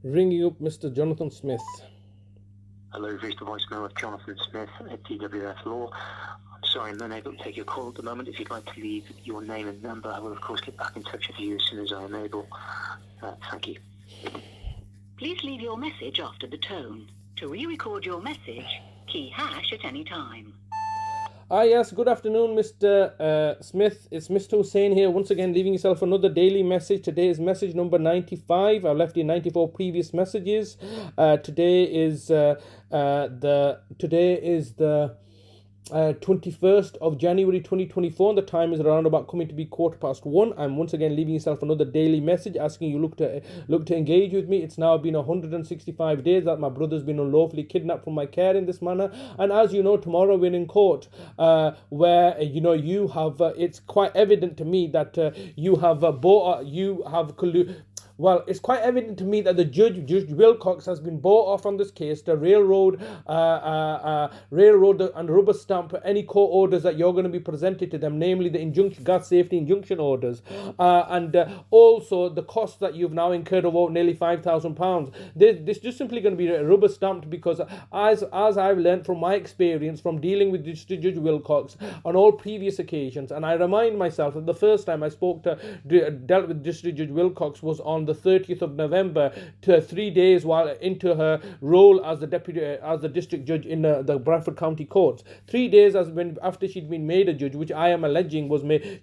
Ringing up Mr. Jonathan Smith. Hello, you've reached the voicemail of Jonathan Smith at DWF Law. I'm sorry I'm unable to take your call at the moment. If you'd like to leave your name and number, I will of course get back in touch with you as soon as I am able. Thank you. Please leave your message after the tone. To re-record your message, key hash at any time. Yes, good afternoon, Mr. Smith. It's Mr. Hussain here, once again leaving yourself another daily message. Today is message number 95. I've left you 94 previous messages. Today is the 21st of January 2024, and the time is around about coming to be 1:15. I'm once again leaving yourself another daily message asking you look to engage with me. It's now been 165 days that my brother's been unlawfully kidnapped from my care in this manner, and as you know, tomorrow we're in court where you have it's quite evident to me that well, it's quite evident to me that the Judge Wilcox has been bought off on this case to railroad and rubber stamp any court orders that you're going to be presented to them, namely the gas safety injunction orders, and also the cost that you've now incurred of nearly £5,000. This just simply going to be rubber stamped because, as I've learned from my experience from dealing with Judge Wilcox on all previous occasions, and I remind myself that the first time I dealt with District Judge Wilcox was on the 30th of November, 3 days while into her role as the district judge in the Bradford County Courts. 3 days after she'd been made a judge, which I am alleging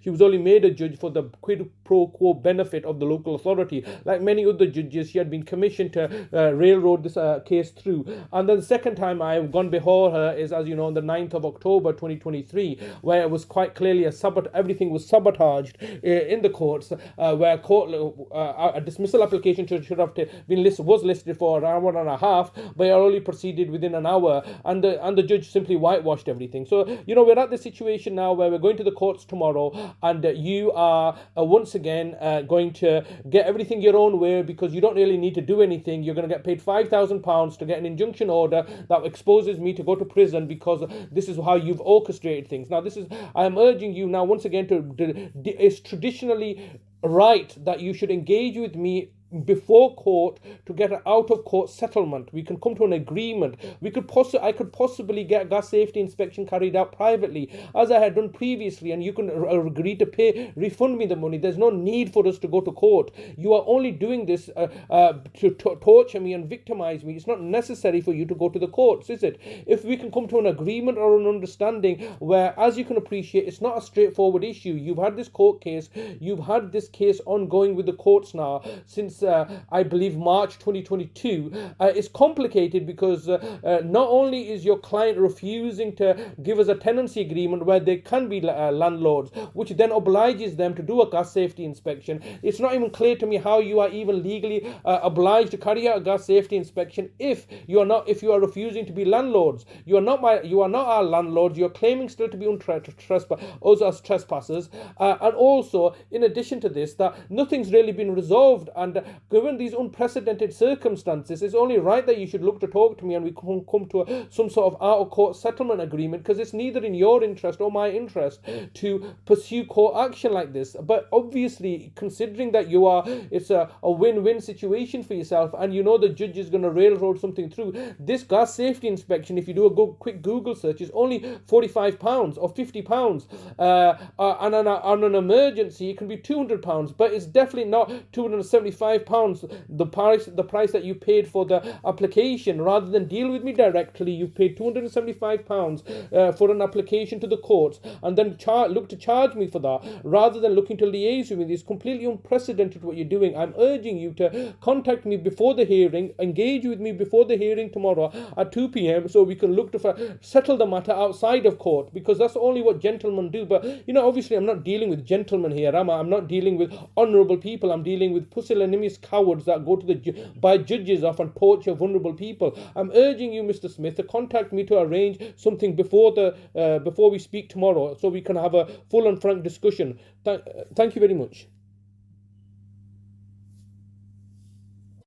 she was only made a judge for the quid pro quo benefit of the local authority. Like many other judges, she had been commissioned to railroad this case through. And then the second time I've gone before her is, as you know, on the 9th of October 2023, where it was quite clearly everything was sabotaged in the courts, where a dismissal application should have was listed for an hour and a half, but it only proceeded within an hour, and the judge simply whitewashed everything. So we're at the situation now where we're going to the courts tomorrow, and you are once again going to get everything your own way because you don't really need to do anything. You're going to get paid £5,000 to get an injunction order that exposes me to go to prison because this is how you've orchestrated things. Now I am urging you now once again it's traditionally right that you should engage with me before court to get an out-of-court settlement. We can come to an agreement. I could possibly get a gas safety inspection carried out privately, as I had done previously, and you can agree to refund me the money. There's no need for us to go to court. You are only doing this to torture me and victimize me. It's not necessary for you to go to the courts, is it? If we can come to an agreement or an understanding where, as you can appreciate, it's not a straightforward issue. You've had this court case. You've had this case ongoing with the courts now since I believe March 2022. It's complicated because not only is your client refusing to give us a tenancy agreement where they can be landlords, which then obliges them to do a gas safety inspection. It's not even clear to me how you are even legally obliged to carry out a gas safety inspection if you are refusing to be landlords. You are not our landlords. You are claiming still to be us as trespassers, and also in addition to this, that nothing's really been resolved. And given these unprecedented circumstances, it's only right that you should look to talk to me and we can come to some sort of out-of-court settlement agreement, because it's neither in your interest or my interest to pursue court action like this. But obviously, considering that it's a win-win situation for yourself, and the judge is going to railroad something through, this gas safety inspection, if you do a quick Google search, is only £45 or £50. And on an emergency, it can be £200, but it's definitely not £275, the price that you paid for the application. Rather than deal with me directly, you've paid £275 for an application to the courts, and then look to charge me for that rather than looking to liaise with me. It's completely unprecedented what you're doing. I'm urging you to contact me before the hearing, engage with me before the hearing tomorrow at 2 p.m. so we can look to settle the matter outside of court, because that's only what gentlemen do. But obviously I'm not dealing with gentlemen here, am I? I'm not dealing with honourable people. I'm dealing with pusillanimous cowards that go to buy judges off and torture vulnerable people. I'm urging you, Mr. Smith, to contact me to arrange something before we speak tomorrow, so we can have a full and frank discussion. Thank you very much.